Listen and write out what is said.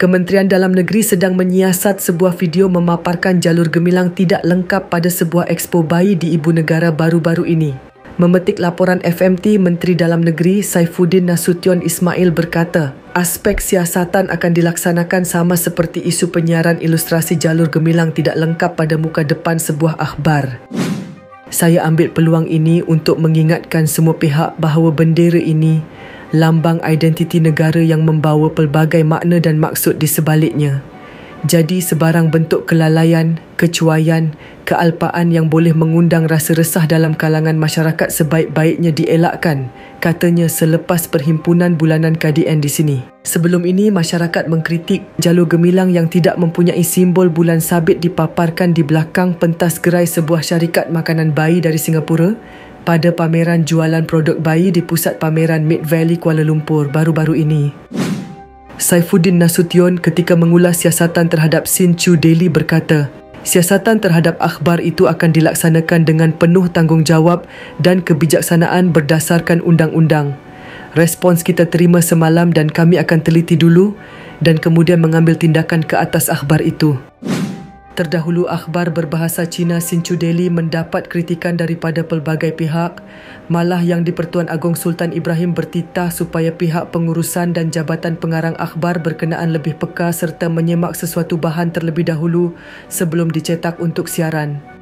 Kementerian Dalam Negeri sedang menyiasat sebuah video memaparkan jalur gemilang tidak lengkap pada sebuah ekspo bayi di ibu negara baru-baru ini. Memetik laporan FMT, Menteri Dalam Negeri Saifuddin Nasution Ismail berkata, aspek siasatan akan dilaksanakan sama seperti isu penyiaran ilustrasi jalur gemilang tidak lengkap pada muka depan sebuah akhbar. Saya ambil peluang ini untuk mengingatkan semua pihak bahawa bendera ini lambang identiti negara yang membawa pelbagai makna dan maksud di sebaliknya. Jadi sebarang bentuk kelalaian, kecuaian, kealpaan yang boleh mengundang rasa resah dalam kalangan masyarakat sebaik-baiknya dielakkan, katanya selepas perhimpunan bulanan KDN di sini. Sebelum ini, masyarakat mengkritik jalur gemilang yang tidak mempunyai simbol bulan sabit dipaparkan di belakang pentas gerai sebuah syarikat makanan bayi dari Singapura pada pameran jualan produk bayi di pusat pameran Mid Valley Kuala Lumpur baru-baru ini. Saifuddin Nasution ketika mengulas siasatan terhadap Hsinchu Daily berkata, siasatan terhadap akhbar itu akan dilaksanakan dengan penuh tanggungjawab dan kebijaksanaan berdasarkan undang-undang. Respons kita terima semalam dan kami akan teliti dulu dan kemudian mengambil tindakan ke atas akhbar itu. Terdahulu, akhbar berbahasa Cina Hsinchu Daily mendapat kritikan daripada pelbagai pihak, malah yang di-Pertuan Agong Sultan Ibrahim bertitah supaya pihak pengurusan dan jabatan pengarang akhbar berkenaan lebih peka serta menyemak sesuatu bahan terlebih dahulu sebelum dicetak untuk siaran.